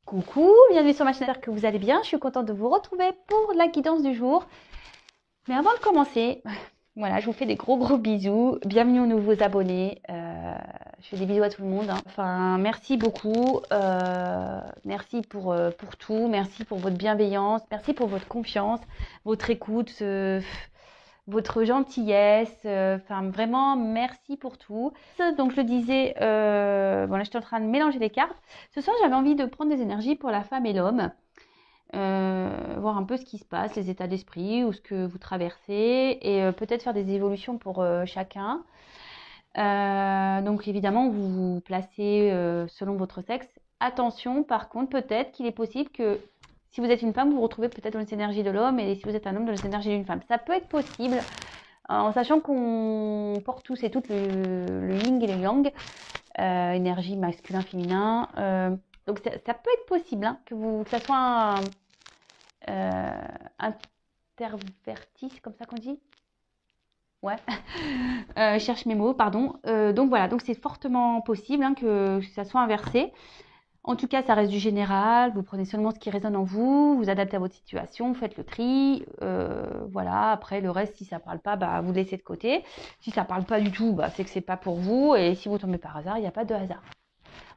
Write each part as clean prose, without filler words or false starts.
Coucou, bienvenue sur ma chaîne, j'espère que vous allez bien. Je suis contente de vous retrouver pour la guidance du jour. Mais avant de commencer, voilà, je vous fais des gros bisous. Bienvenue aux nouveaux abonnés. Je fais des bisous à tout le monde, hein. Enfin, merci beaucoup. Merci pour tout. Merci pour votre bienveillance. Merci pour votre confiance, votre écoute, votre gentillesse. Enfin, vraiment, merci pour tout. Donc, je le disais, bon, là, je suis en train de mélanger les cartes. Ce soir, j'avais envie de prendre des énergies pour la femme et l'homme. Voir un peu ce qui se passe, les états d'esprit ou ce que vous traversez et peut-être faire des évolutions pour chacun. Donc évidemment, vous vous placez selon votre sexe. Attention, par contre, peut-être qu'il est possible que si vous êtes une femme, vous vous retrouvez peut-être dans les énergies de l'homme et si vous êtes un homme, dans les énergies d'une femme. Ça peut être possible en sachant qu'on porte tous et toutes le yin et le yang, énergie masculin, féminin. Donc ça peut être possible hein, que ça soit interverti, c'est comme ça qu'on dit? Ouais, je cherche mes mots, pardon. Donc voilà, donc c'est fortement possible hein, que ça soit inversé. En tout cas, ça reste du général. Vous prenez seulement ce qui résonne en vous, vous adaptez à votre situation, vous faites le tri. Voilà, après le reste, si ça parle pas, bah, vous laissez de côté. Si ça parle pas du tout, bah, c'est que c'est pas pour vous. Et si vous tombez par hasard, il n'y a pas de hasard.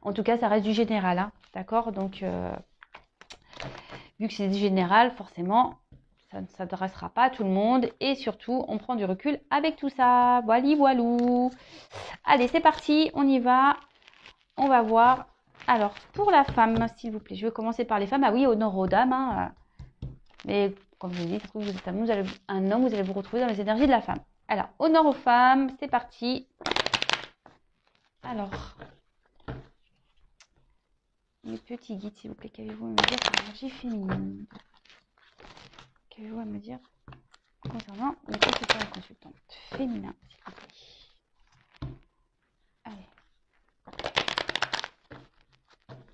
En tout cas, ça reste du général, hein, d'accord? Donc, vu que c'est du général, forcément, ça ne s'adressera pas à tout le monde. Et surtout, on prend du recul avec tout ça. Voilou. Allez, c'est parti, on y va. On va voir. Alors, pour la femme, s'il vous plaît, je vais commencer par les femmes. Ah oui, honneur aux dames. Hein. Mais comme je vous dis, vous êtes un homme, vous allez vous retrouver dans les énergies de la femme. Alors, honneur aux femmes, c'est parti. Alors, mes petits guides, s'il vous plaît, qu'avez-vous à me dire sur l'énergie féminine? Qu'avez-vous à me dire concernant les consultants et consultantes féminins, s'il vous plaît?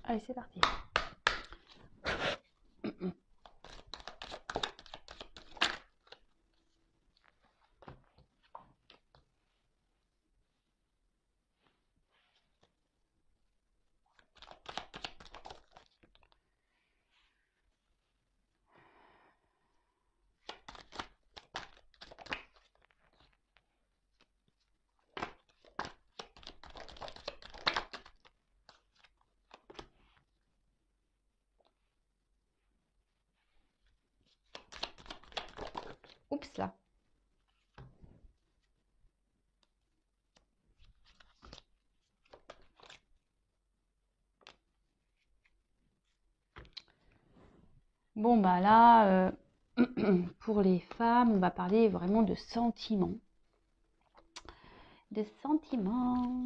Allez, c'est parti. Oups là. Bon bah là, pour les femmes, on va parler vraiment de sentiments. Des sentiments.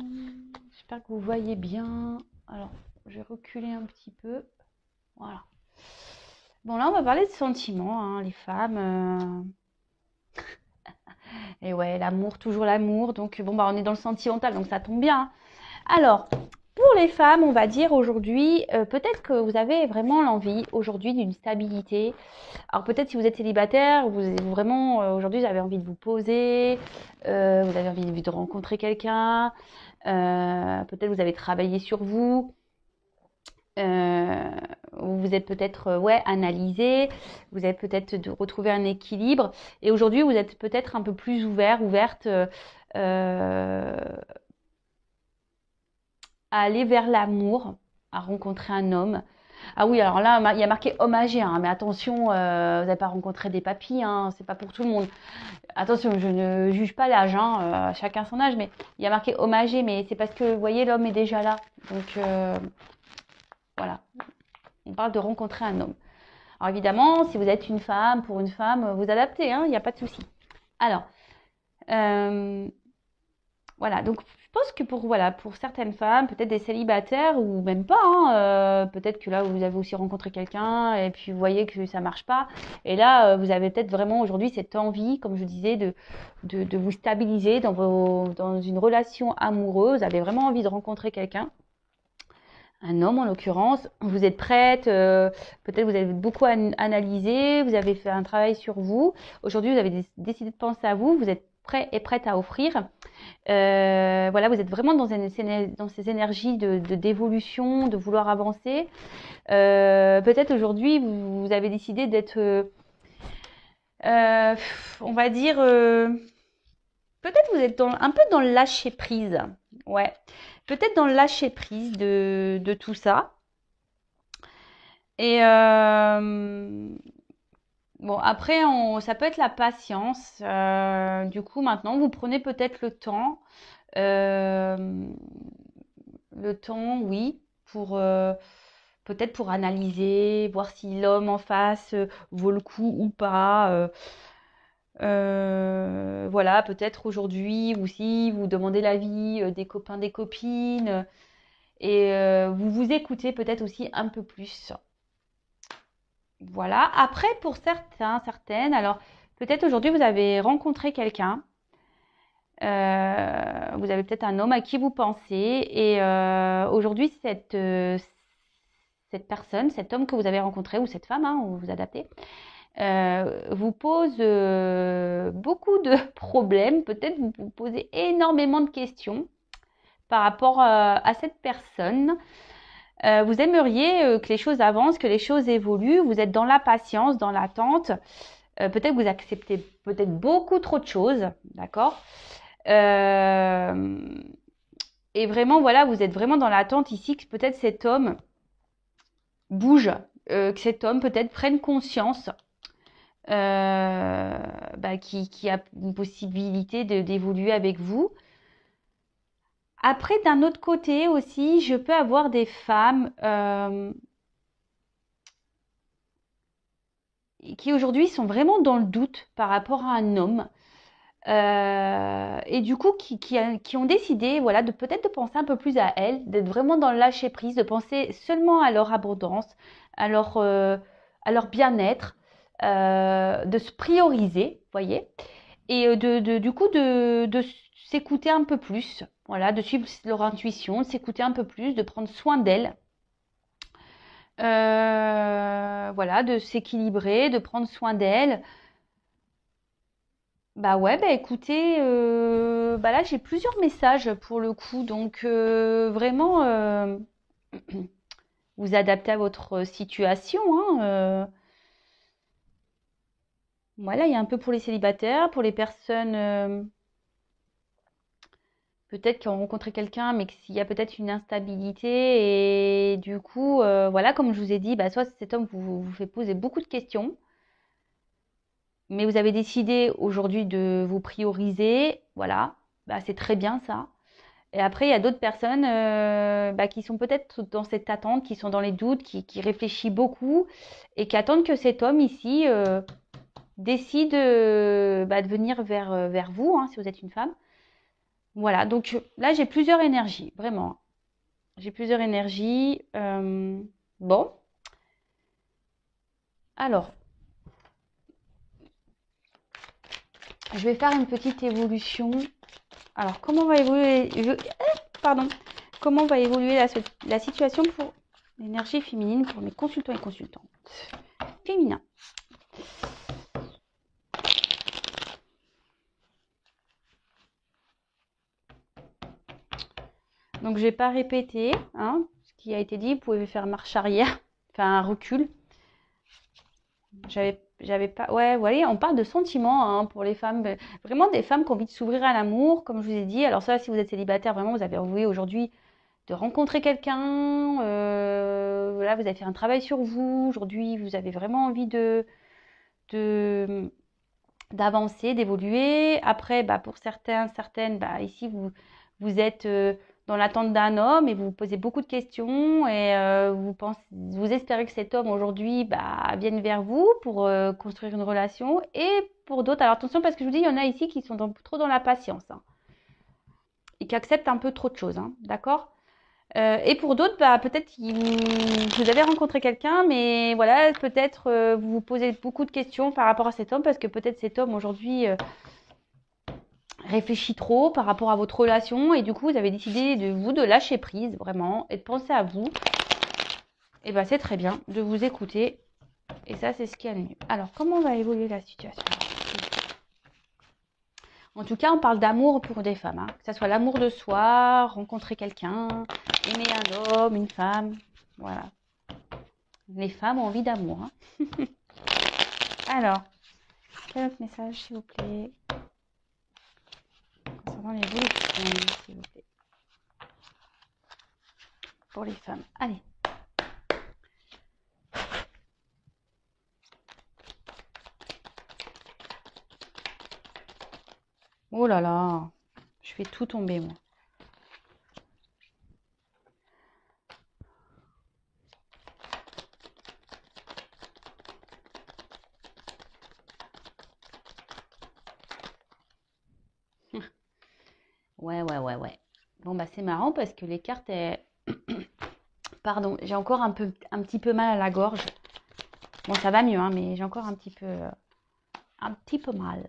J'espère que vous voyez bien. Alors, je vais reculer un petit peu. Voilà. Bon là, on va parler de sentiments, hein, les femmes. Et ouais, l'amour, toujours l'amour. Donc bon bah on est dans le sentimental, donc ça tombe bien. Hein. Alors, pour les femmes, on va dire aujourd'hui, peut-être que vous avez vraiment l'envie aujourd'hui d'une stabilité. Alors peut-être si vous êtes célibataire, vous vraiment aujourd'hui vous avez envie de vous poser, vous avez envie de rencontrer quelqu'un, peut-être vous avez travaillé sur vous, vous êtes peut-être ouais analysé, vous avez peut-être de retrouver un équilibre et aujourd'hui vous êtes peut-être un peu plus ouverte à aller vers l'amour, à rencontrer un homme. Ah oui, alors là, il y a marqué homme âgé, hein, mais attention, vous n'avez pas rencontré des papis, hein, c'est pas pour tout le monde. Attention, je ne juge pas l'âge, hein, chacun son âge, mais il y a marqué homme âgé, mais c'est parce que, vous voyez, l'homme est déjà là. Donc, voilà, on parle de rencontrer un homme. Alors évidemment, si vous êtes une femme, pour une femme, vous adaptez, hein, il n'y a pas de souci. Alors, voilà, donc je pense que pour certaines femmes, peut-être des célibataires ou même pas, hein, peut-être que là vous avez aussi rencontré quelqu'un et puis vous voyez que ça marche pas. Et là, vous avez peut-être vraiment aujourd'hui cette envie, comme je disais, de vous stabiliser dans une relation amoureuse. Vous avez vraiment envie de rencontrer quelqu'un, un homme en l'occurrence. Vous êtes prête, peut-être vous avez beaucoup analysé, vous avez fait un travail sur vous. Aujourd'hui, vous avez décidé de penser à vous, vous êtes prêt et prête à offrir. Voilà, vous êtes vraiment dans ces énergies de d'évolution, de vouloir avancer. Peut-être aujourd'hui, vous avez décidé d'être, on va dire, peut-être vous êtes un peu dans le lâcher prise. Ouais, peut-être dans le lâcher prise de tout ça. Et bon, après, ça peut être la patience. Du coup, maintenant, vous prenez peut-être le temps, oui, pour peut-être pour analyser, voir si l'homme en face vaut le coup ou pas. Voilà, peut-être aujourd'hui, ou si vous demandez l'avis des copains, des copines, et vous vous écoutez peut-être aussi un peu plus. Voilà. Après, pour certains, certaines, alors peut-être aujourd'hui vous avez rencontré quelqu'un, vous avez peut-être un homme à qui vous pensez, et aujourd'hui cette personne, cet homme que vous avez rencontré, ou cette femme, hein, vous vous adaptez, vous pose beaucoup de problèmes, peut-être vous vous posez énormément de questions par rapport à cette personne. Vous aimeriez que les choses avancent, que les choses évoluent, vous êtes dans la patience, dans l'attente, peut-être que vous acceptez peut-être beaucoup trop de choses, d'accord? Et vraiment, voilà, vous êtes vraiment dans l'attente ici que peut-être cet homme bouge, que cet homme peut-être prenne conscience qui a une possibilité d'évoluer avec vous. Après, d'un autre côté aussi, je peux avoir des femmes qui aujourd'hui sont vraiment dans le doute par rapport à un homme. Et du coup, qui ont décidé, voilà, de peut-être de penser un peu plus à elles, d'être vraiment dans le lâcher prise, de penser seulement à leur abondance, à leur bien-être, de se prioriser, voyez, et du coup de s'écouter un peu plus, voilà, de suivre leur intuition, de s'écouter un peu plus, de prendre soin d'elles, voilà, de s'équilibrer, de prendre soin d'elles. Bah ouais, bah écoutez, bah là j'ai plusieurs messages pour le coup, donc vraiment vous adaptez à votre situation, hein, voilà, il y a un peu pour les célibataires, pour les personnes peut-être qui ont rencontré quelqu'un, mais qu'il y a peut-être une instabilité, et du coup, voilà, comme je vous ai dit, bah soit cet homme vous fait poser beaucoup de questions, mais vous avez décidé aujourd'hui de vous prioriser, voilà, bah c'est très bien ça. Et après, il y a d'autres personnes qui sont peut-être dans cette attente, qui sont dans les doutes, qui réfléchissent beaucoup et qui attendent que cet homme ici décide de venir vers vous, hein, si vous êtes une femme. Voilà, donc là, j'ai plusieurs énergies, vraiment. J'ai plusieurs énergies. Bon, alors, je vais faire une petite évolution. Alors, comment va évoluer... pardon. Comment va évoluer la situation pour l'énergie féminine pour mes consultants et consultantes féminins? Donc, je vais pas répéter hein, ce qui a été dit. Vous pouvez faire marche arrière, faire un recul. J'avais pas. Ouais, vous voyez, on parle de sentiments hein, pour les femmes. Vraiment des femmes qui ont envie de s'ouvrir à l'amour, comme je vous ai dit. Alors, ça, si vous êtes célibataire, vraiment, vous avez envie aujourd'hui de rencontrer quelqu'un. Voilà, vous avez fait un travail sur vous. Aujourd'hui, vous avez vraiment envie d'avancer, d'évoluer. Après, bah, pour certaines, bah, ici, vous êtes dans l'attente d'un homme et vous vous posez beaucoup de questions et vous espérez que cet homme aujourd'hui bah, vienne vers vous pour construire une relation. Et pour d'autres, alors attention parce que je vous dis, il y en a ici qui sont trop dans la patience hein, et qui acceptent un peu trop de choses, hein, d'accord? Et pour d'autres, bah, peut-être vous avez rencontré quelqu'un, mais voilà, peut-être vous vous posez beaucoup de questions par rapport à cet homme, parce que peut-être cet homme aujourd'hui réfléchit trop par rapport à votre relation, et du coup, vous avez décidé de lâcher prise, vraiment, et de penser à vous. Et bah, c'est très bien de vous écouter, et ça, c'est ce qui est le mieux. Alors, comment va évoluer la situation? En tout cas, on parle d'amour pour des femmes, hein. Que ce soit l'amour de soi, rencontrer quelqu'un, aimer un homme, une femme. Voilà. Les femmes ont envie d'amour, hein. Alors, quel autre message, s'il vous plaît? Concernant l'évolution, s'il vous plaît. Pour les femmes. Allez. Oh là là. Je fais tout tomber, moi. Ouais. Bon, bah, c'est marrant parce que les cartes, pardon, j'ai encore un petit peu mal à la gorge. Bon, ça va mieux, hein, mais j'ai encore un petit peu mal.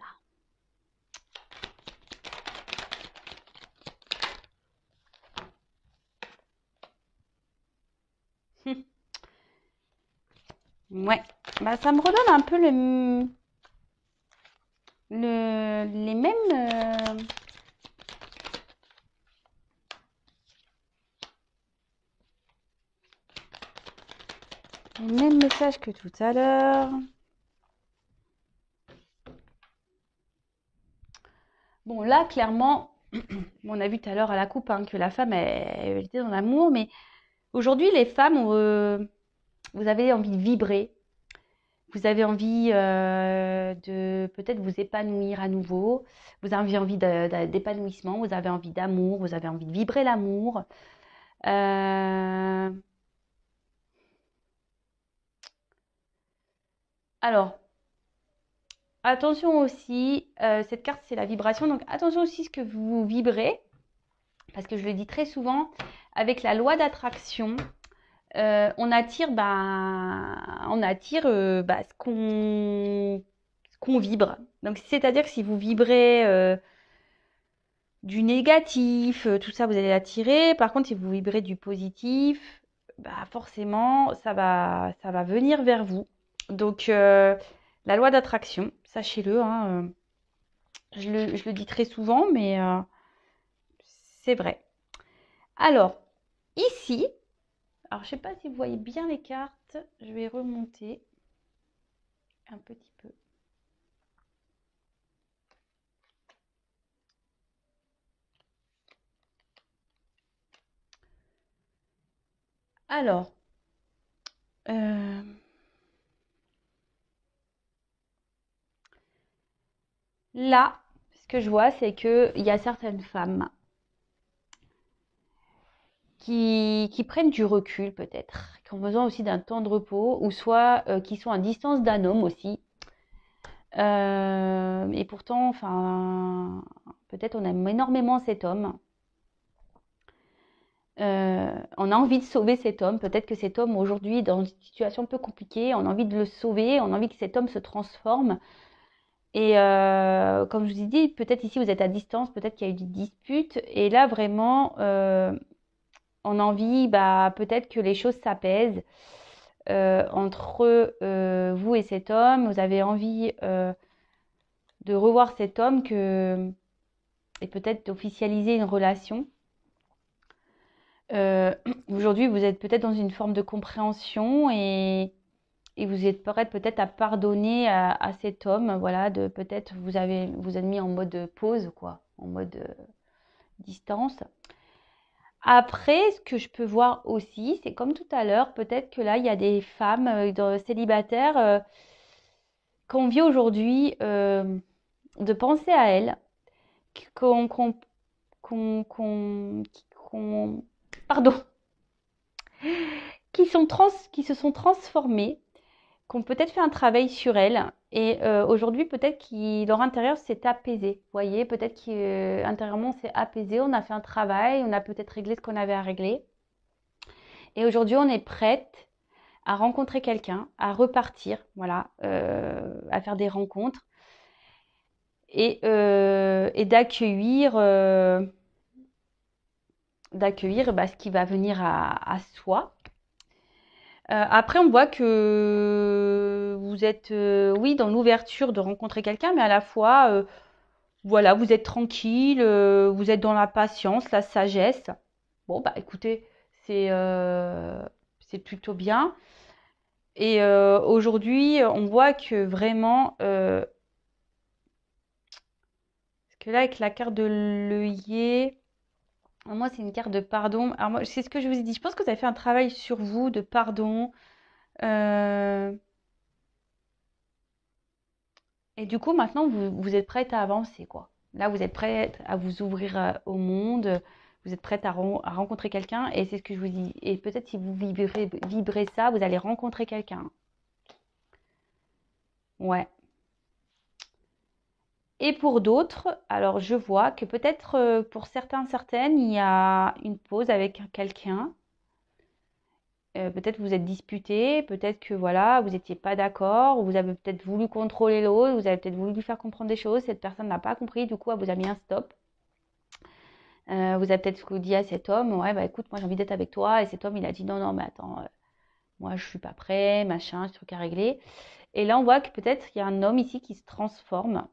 Ouais, bah, ça me redonne un peu les mêmes... les mêmes messages que tout à l'heure. Bon, là, clairement, on a vu tout à l'heure à la coupe, hein, que la femme, elle était dans l'amour, mais aujourd'hui, les femmes, vous avez envie de vibrer. Vous avez envie de peut-être vous épanouir à nouveau. Vous avez envie d'épanouissement, vous avez envie d'amour, vous avez envie de vibrer l'amour. Alors, attention aussi, cette carte c'est la vibration, donc attention aussi ce que vous vibrez, parce que je le dis très souvent, avec la loi d'attraction, on attire, ce qu'on vibre. Donc c'est-à-dire que si vous vibrez du négatif, tout ça vous allez l'attirer. Par contre, si vous vibrez du positif, bah forcément ça va venir vers vous. Donc la loi d'attraction, sachez-le, hein, je le dis très souvent, mais c'est vrai. Alors, ici, alors je sais pas si vous voyez bien les cartes, je vais remonter un petit peu. Alors, là, ce que je vois, c'est qu'il y a certaines femmes qui prennent du recul peut-être, qui ont besoin aussi d'un temps de repos, ou soit qui sont à distance d'un homme aussi. Et pourtant, enfin, peut-être on aime énormément cet homme. On a envie de sauver cet homme. Peut-être que cet homme aujourd'hui est dans une situation un peu compliquée. On a envie de le sauver. On a envie que cet homme se transforme. Et comme je vous ai dit, peut-être ici vous êtes à distance. Peut-être qu'il y a eu des disputes. Et là vraiment, on a envie, peut-être que les choses s'apaisent entre vous et cet homme. Vous avez envie de revoir cet homme et peut-être d'officialiser une relation. Aujourd'hui, vous êtes peut-être dans une forme de compréhension et vous êtes prête peut-être à pardonner à cet homme, voilà, de peut-être vous êtes mis en mode pause, quoi, en mode distance. Après, ce que je peux voir aussi, c'est comme tout à l'heure, peut-être que là, il y a des femmes célibataires qu'on vit aujourd'hui, de penser à elles, qu'on, qu'on, qu'on, qu'on, qu'on- pardon, qui se sont transformées, qui ont peut-être fait un travail sur elles. Et aujourd'hui, peut-être que leur intérieur s'est apaisé. Vous voyez, peut-être qu'intérieurement, c'est apaisé. On a fait un travail, on a peut-être réglé ce qu'on avait à régler. Et aujourd'hui, on est prête à rencontrer quelqu'un, à repartir, voilà, à faire des rencontres et d'accueillir ce qui va venir à soi. Après, on voit que vous êtes, oui, dans l'ouverture de rencontrer quelqu'un, mais à la fois, Voilà, vous êtes tranquille, vous êtes dans la patience, la sagesse. Bon, bah écoutez, c'est plutôt bien. Et aujourd'hui, on voit que vraiment, parce que là, avec la carte de l'œillet, moi, c'est une carte de pardon. Alors moi, c'est ce que je vous ai dit. Je pense que vous avez fait un travail sur vous de pardon. euh, et du coup, maintenant, vous êtes prête à avancer, quoi. Là, vous êtes prête à vous ouvrir au monde. Vous êtes prête à rencontrer quelqu'un. Et c'est ce que je vous dis. Et peut-être si vous vibrez ça, vous allez rencontrer quelqu'un. Ouais. Et pour d'autres, alors je vois que peut-être pour certains, certaines, il y a une pause avec quelqu'un. Peut-être vous êtes disputé, peut-être que voilà, vous n'étiez pas d'accord, ou vous avez peut-être voulu contrôler l'autre, vous avez peut-être voulu lui faire comprendre des choses, cette personne n'a pas compris, du coup, elle vous a mis un stop. Vous avez peut-être dit à cet homme, ouais, bah écoute, moi j'ai envie d'être avec toi, et cet homme il a dit non, non, mais attends, moi je suis pas prêt, machin, c'est truc à régler. Et là, on voit que peut-être il y a un homme ici qui se transforme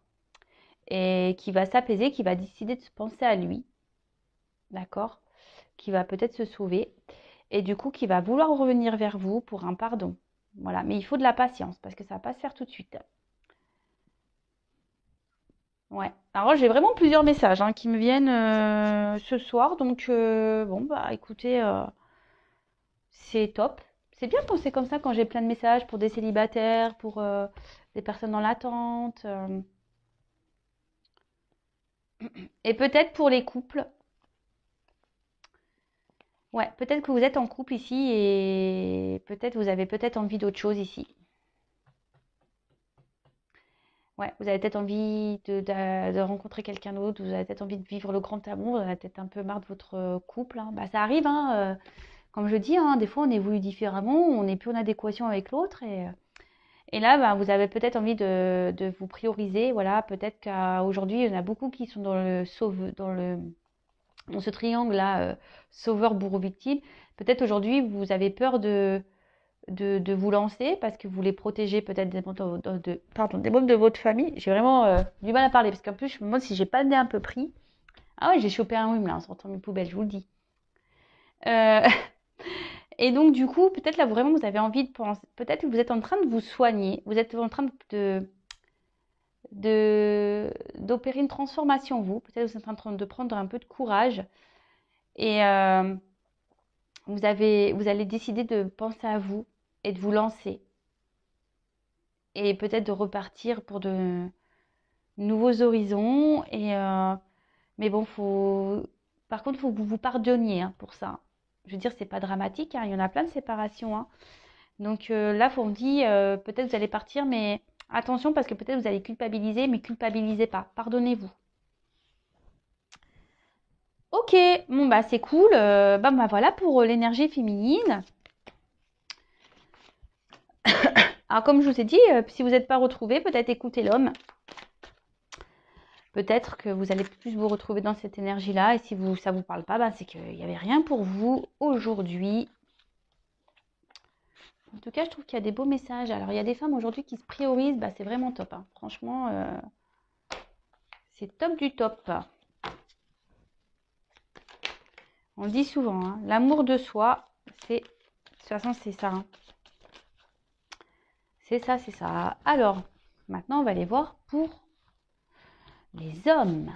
et qui va s'apaiser, qui va décider de se penser à lui, d'accord? Qui va peut-être se sauver et du coup qui va vouloir revenir vers vous pour un pardon. Voilà, mais il faut de la patience parce que ça va pas se faire tout de suite. Ouais. Alors j'ai vraiment plusieurs messages hein, qui me viennent ce soir, donc bon bah écoutez, c'est top. C'est bien de penser comme ça quand j'ai plein de messages pour des célibataires, pour des personnes dans l'attente, et peut-être pour les couples. Ouais, peut-être que vous êtes en couple ici et peut-être vous avez peut-être envie d'autre chose ici. Ouais, vous avez peut-être envie de rencontrer quelqu'un d'autre, vous avez peut-être envie de vivre le grand amour, vous avez peut-être un peu marre de votre couple, hein. Bah, ça arrive, hein, comme je dis, hein, des fois on évolue différemment, on n'est plus en adéquation avec l'autre et là, bah, vous avez peut-être envie de vous prioriser. Voilà, peut-être qu'aujourd'hui, il y en a beaucoup qui sont dans ce triangle-là, sauveur, bourreau, victime. Peut-être aujourd'hui, vous avez peur de vous lancer parce que vous voulez protéger peut-être des membres des membres de votre famille. J'ai vraiment du mal à parler parce qu'en plus, je me demande si j'ai pas le nez un peu pris. Ah ouais, j'ai chopé un rhume là en sortant mes poubelles, je vous le dis. Euh, et donc, du coup, peut-être là, vraiment, vous avez envie de penser. Peut-être que vous êtes en train de vous soigner. Vous êtes en train d'opérer une transformation, vous. Peut-être que vous êtes en train de prendre un peu de courage. Et vous allez décider de penser à vous et de vous lancer. Et peut-être de repartir pour de nouveaux horizons. Mais bon, par contre, il faut que vous vous pardonniez hein, pour ça. Je veux dire, c'est pas dramatique, hein, il y en a plein de séparations, hein. Donc là, on dit, peut-être vous allez partir, mais attention parce que peut-être vous allez culpabiliser, mais culpabilisez pas. Pardonnez-vous. Ok, bon bah c'est cool. Bah voilà pour l'énergie féminine. Alors comme je vous ai dit, si vous n'êtes pas retrouvés, peut-être écoutez l'homme. Peut-être que vous allez plus vous retrouver dans cette énergie-là. Et si ça ne vous parle pas, bah, c'est qu'il n'y avait rien pour vous aujourd'hui. En tout cas, je trouve qu'il y a des beaux messages. Alors, il y a des femmes aujourd'hui qui se priorisent. Bah, c'est vraiment top, hein. Franchement, c'est top du top. On le dit souvent, hein, l'amour de soi, de toute façon, c'est ça, hein. C'est ça, c'est ça. Alors, maintenant, on va aller voir pour les hommes.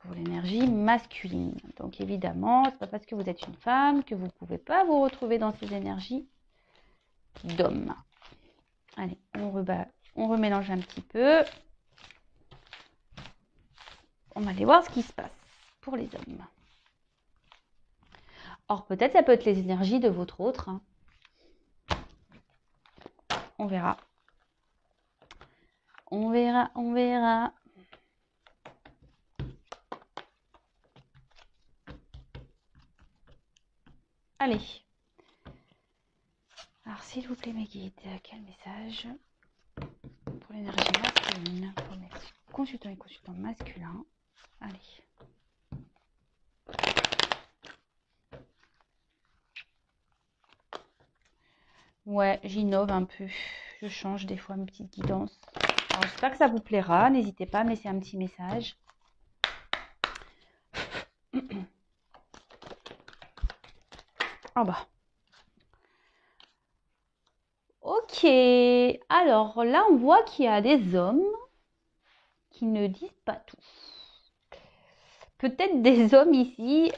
Pour l'énergie masculine. Donc, évidemment, c'est pas parce que vous êtes une femme que vous ne pouvez pas vous retrouver dans ces énergies d'hommes. Allez, on remélange un petit peu. On va aller voir ce qui se passe pour les hommes. Or, peut-être ça peut être les énergies de votre autre, hein. On verra. On verra, on verra. Allez. Alors, s'il vous plaît, mes guides, quel message pour l'énergie masculine, pour mes consultants et consultants masculins. Allez. Ouais, j'innove un peu. Je change des fois mes petites guidances. Alors, j'espère que ça vous plaira. N'hésitez pas à me laisser un petit message. Oh bah. Ok. Alors là, on voit qu'il y a des hommes qui ne disent pas tout. Peut-être des hommes ici.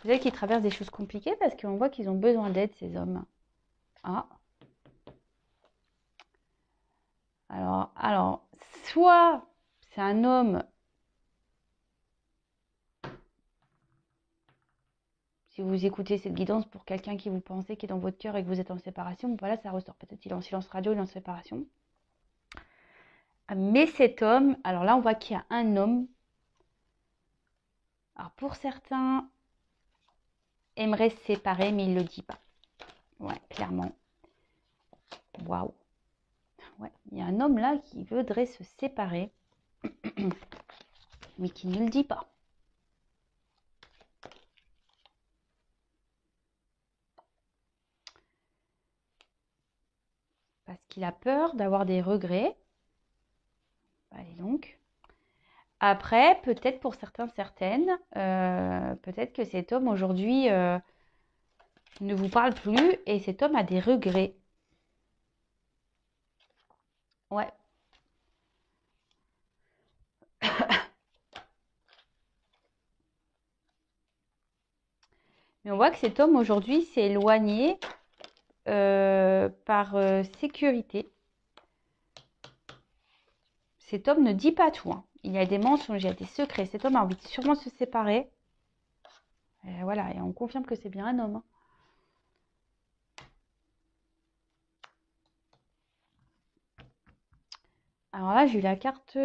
Peut-être qu'ils traversent des choses compliquées parce qu'on voit qu'ils ont besoin d'aide, ces hommes. Ah. Alors, soit c'est un homme, si vous écoutez cette guidance pour quelqu'un qui vous pensez, qui est dans votre cœur et que vous êtes en séparation, voilà, ça ressort. Peut-être qu'il est en silence radio, il est en séparation. Mais cet homme, alors là, on voit qu'il y a un homme. Alors, pour certains, aimerait se séparer, mais il ne le dit pas. Ouais, clairement. Waouh. Ouais, il y a un homme là qui voudrait se séparer, mais qui ne le dit pas. Parce qu'il a peur d'avoir des regrets. Allez donc. Après, peut-être pour certains, certaines, peut-être que cet homme aujourd'hui ne vous parle plus et cet homme a des regrets. Ouais. Mais on voit que cet homme aujourd'hui s'est éloigné par sécurité. Cet homme ne dit pas tout. Hein. Il y a des mensonges, il y a des secrets. Cet homme a envie de sûrement se séparer. Et voilà, et on confirme que c'est bien un homme. Hein. Alors là, j'ai eu la carte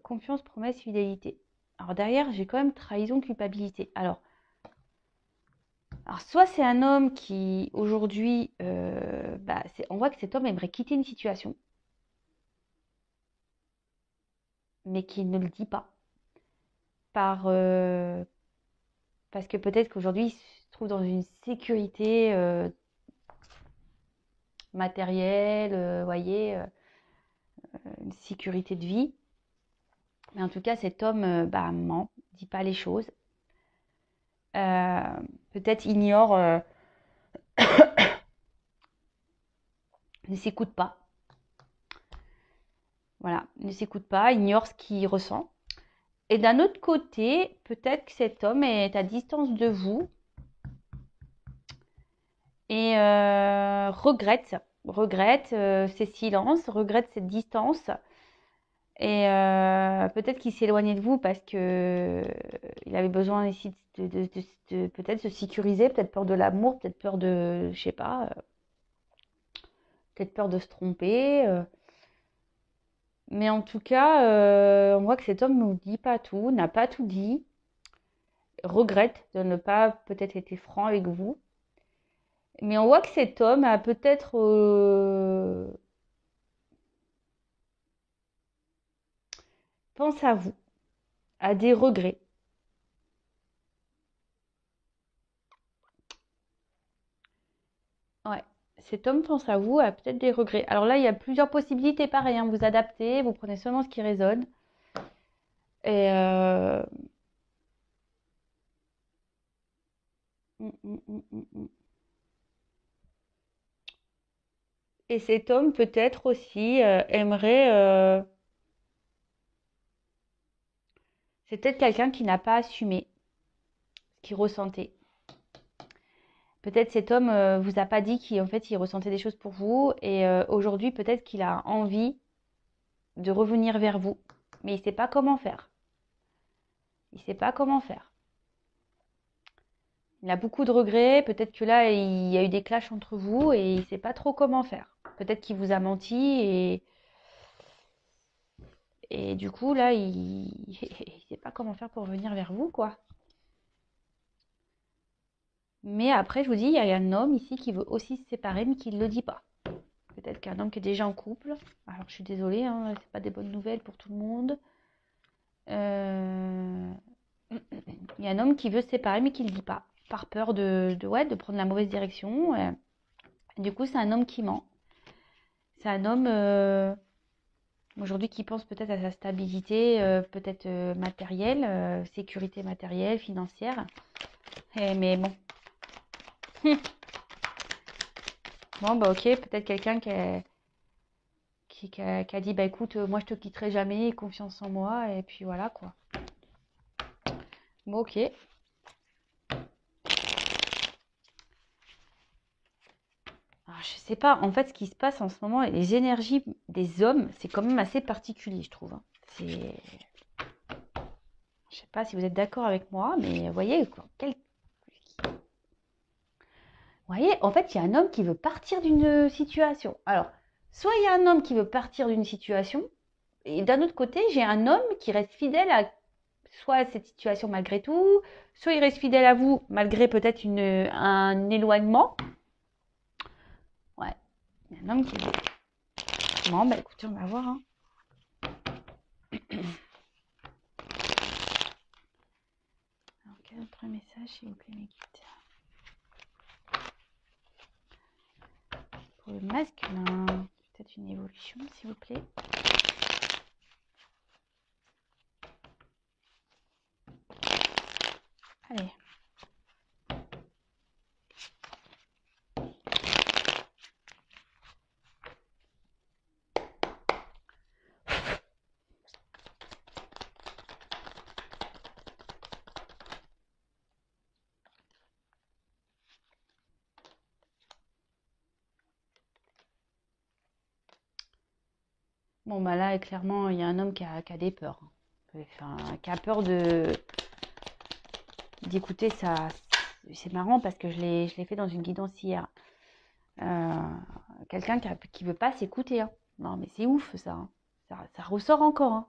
confiance, promesse, fidélité. Alors derrière, j'ai quand même trahison, culpabilité. Alors soit c'est un homme qui, aujourd'hui, on voit que cet homme aimerait quitter une situation, mais qui ne le dit pas. Parce que peut-être qu'aujourd'hui, il se trouve dans une sécurité matérielle, voyez, une sécurité de vie. Mais en tout cas, cet homme ment, ne dit pas les choses. Peut-être ignore, ne s'écoute pas. Voilà, ne s'écoute pas, ignore ce qu'il ressent. Et d'un autre côté, peut-être que cet homme est à distance de vous et regrette ses silences, regrette cette distance. Et peut-être qu'il s'est éloigné de vous parce que il avait besoin ici de peut-être se sécuriser, peut-être peur de l'amour, peut-être peur de, je sais pas, peut-être peur de se tromper. Mais en tout cas, on voit que cet homme ne nous dit pas tout, n'a pas tout dit, regrette de ne pas peut-être été franc avec vous. Mais on voit que cet homme a peut-être pense à vous, a des regrets. Ouais, cet homme pense à vous, a peut-être des regrets. Alors là, il y a plusieurs possibilités, pareil, hein, vous adaptez, vous prenez seulement ce qui résonne. Et Et cet homme peut-être aussi aimerait. C'est peut-être quelqu'un qui n'a pas assumé ce qu'il ressentait. Peut-être cet homme vous a pas dit qu'en fait il ressentait des choses pour vous et aujourd'hui peut-être qu'il a envie de revenir vers vous, mais il ne sait pas comment faire. Il ne sait pas comment faire. Il a beaucoup de regrets, peut-être que là il y a eu des clashs entre vous et il ne sait pas trop comment faire. Peut-être qu'il vous a menti et du coup là il ne sait pas comment faire pour revenir vers vous quoi. Mais après, je vous dis, il y a un homme ici qui veut aussi se séparer, mais qui ne le dit pas. Peut-être qu'un homme qui est déjà en couple. Alors, je suis désolée, hein, c'est pas des bonnes nouvelles pour tout le monde. Il y a un homme qui veut se séparer, mais qui ne le dit pas. par peur de prendre la mauvaise direction. Du coup, c'est un homme qui ment. C'est un homme aujourd'hui qui pense peut-être à sa stabilité, peut-être matérielle, sécurité matérielle, financière. Mais bon. Bon, bah ok, peut-être quelqu'un qui a dit, bah écoute, moi je te quitterai jamais, confiance en moi, et puis voilà quoi. Bon, ok. Alors, je sais pas, en fait, ce qui se passe en ce moment, les énergies des hommes, c'est quand même assez particulier, je trouve. Je sais pas si vous êtes d'accord avec moi, mais vous voyez, en fait, il y a un homme qui veut partir d'une situation. Alors, soit il y a un homme qui veut partir d'une situation, et d'un autre côté, j'ai un homme qui reste fidèle à soit cette situation malgré tout, soit il reste fidèle à vous malgré peut-être un éloignement. Ouais, il y a un homme qui veut. Bon, bah écoutez, on va voir. Hein. Alors, quel autre message, s'il vous plaît, mes guides? Pour le masculin, peut-être une évolution, s'il vous plaît. Allez. Bon, bah là, clairement, il y a un homme qui a des peurs. Enfin, qui a peur d'écouter ça. C'est marrant parce que je l'ai fait dans une guidance hier. Quelqu'un qui veut pas s'écouter. Hein. Non, mais c'est ouf ça, hein. Ça ressort encore. Hein.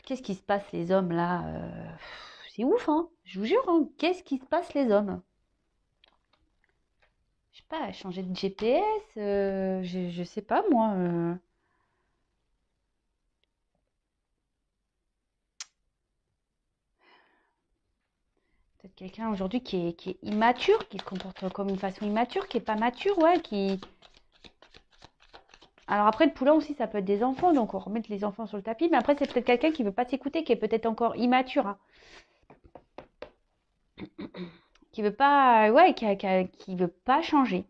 Qu'est-ce qui se passe les hommes là c'est ouf, hein. Je vous jure. Hein. Qu'est-ce qui se passe les hommes? Je sais pas, changer de GPS, je sais pas moi. Peut-être quelqu'un aujourd'hui qui est immature, qui se comporte comme une façon immature, qui est pas mature, ouais, qui. Alors après, le poulain aussi, ça peut être des enfants, donc on remet les enfants sur le tapis. Mais après, c'est peut-être quelqu'un qui veut pas s'écouter, qui est peut-être encore immature, hein. Qui veut pas, ouais, qui veut pas changer.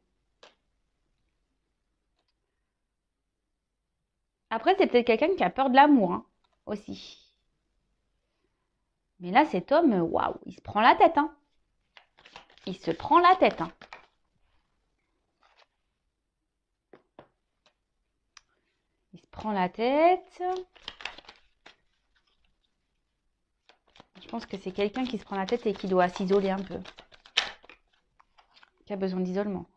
Après, c'est peut-être quelqu'un qui a peur de l'amour, hein, aussi. Mais là, cet homme, waouh, il se prend la tête, hein. Il se prend la tête, hein. Il se prend la tête. Je pense que c'est quelqu'un qui se prend la tête et qui doit s'isoler un peu. Qui a besoin d'isolement.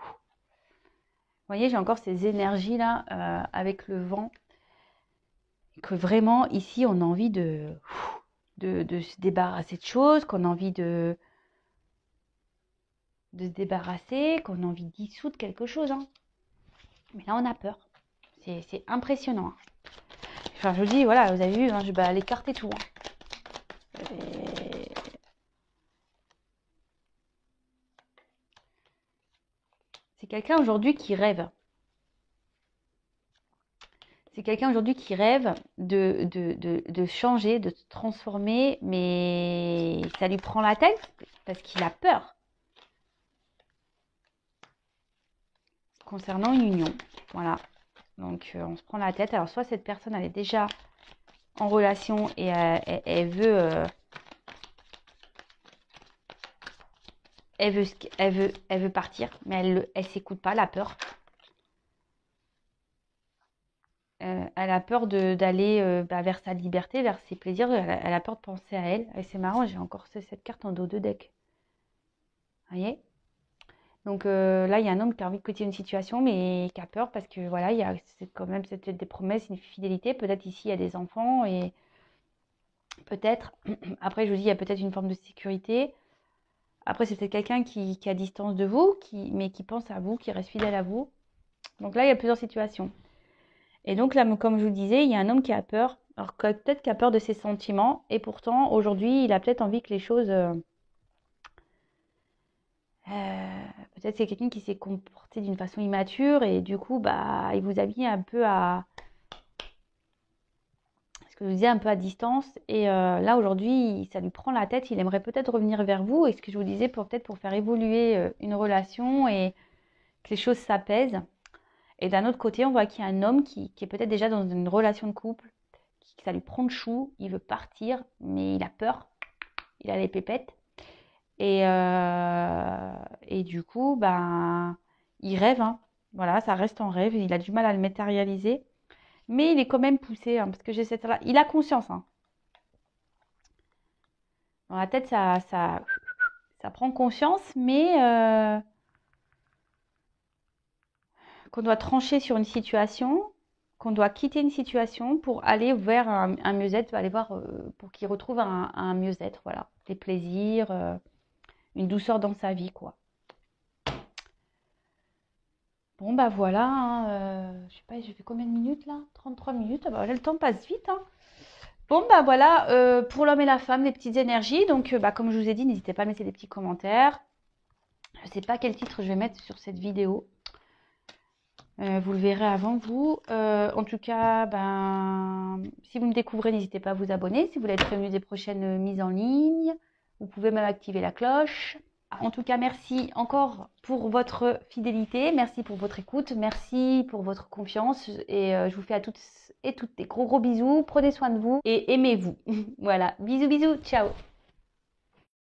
Vous voyez, j'ai encore ces énergies-là avec le vent. Que vraiment, ici, on a envie de se débarrasser de choses, qu'on a envie de se débarrasser, qu'on a envie de dissoudre quelque chose. Hein. Mais là, on a peur. C'est impressionnant. Hein. Enfin, je vous dis, voilà, vous avez vu, hein, je vais aller écarter tout. Hein. C'est quelqu'un aujourd'hui qui rêve. C'est quelqu'un aujourd'hui qui rêve de changer, de se transformer, mais ça lui prend la tête parce qu'il a peur. Concernant une union, voilà. Donc, on se prend la tête. Alors, soit cette personne, elle est déjà en relation et elle veut partir, mais elle s'écoute pas, elle a peur. Elle a peur d'aller vers sa liberté, vers ses plaisirs. Elle a peur de penser à elle. Et c'est marrant, j'ai encore cette carte en dos de deck. Vous voyez? Donc là, il y a un homme qui a envie de quitter une situation, mais qui a peur parce que voilà, c'est quand même peut-être des promesses, une fidélité. Peut-être ici, il y a des enfants et peut-être, après, je vous dis, il y a peut-être une forme de sécurité. Après, c'est peut-être quelqu'un qui est à distance de vous, mais qui pense à vous, qui reste fidèle à vous. Donc là, il y a plusieurs situations. Et donc là, comme je vous disais, il y a un homme qui a peur. Alors peut-être qu'il a peur de ses sentiments. Et pourtant, aujourd'hui, il a peut-être envie que les choses Peut-être c'est quelqu'un qui s'est comporté d'une façon immature et du coup, bah, il vous a mis un peu à, ce que je vous disais, un peu à distance. Et là, aujourd'hui, ça lui prend la tête. Il aimerait peut-être revenir vers vous. Et ce que je vous disais, peut-être pour faire évoluer une relation et que les choses s'apaisent. Et d'un autre côté, on voit qu'il y a un homme qui est peut-être déjà dans une relation de couple, que ça lui prend le chou, il veut partir, mais il a peur, il a les pépettes. Et du coup, ben, il rêve, hein. Voilà, ça reste en rêve, il a du mal à le matérialiser. Mais il est quand même poussé, hein, parce que j'ai cette là. Il a conscience, hein. Dans la tête, ça prend conscience, mais qu'on doit trancher sur une situation, qu'on doit quitter une situation pour aller vers un mieux-être, aller voir pour qu'il retrouve un mieux-être, voilà, des plaisirs, une douceur dans sa vie, quoi. Bon, bah voilà, hein, je sais pas, j'ai fait combien de minutes là? 33 minutes, ah bah, le temps passe vite, hein. Bon, bah voilà, pour l'homme et la femme, les petites énergies. Donc, bah, comme je vous ai dit, n'hésitez pas à mettre des petits commentaires. Je ne sais pas quel titre je vais mettre sur cette vidéo. Vous le verrez avant vous. En tout cas, ben, si vous me découvrez, n'hésitez pas à vous abonner. Si vous voulez être prévenu des prochaines mises en ligne, vous pouvez même activer la cloche. En tout cas, merci encore pour votre fidélité. Merci pour votre écoute. Merci pour votre confiance. Et je vous fais à toutes et toutes des gros bisous. Prenez soin de vous et aimez-vous. Voilà. Bisous, bisous. Ciao.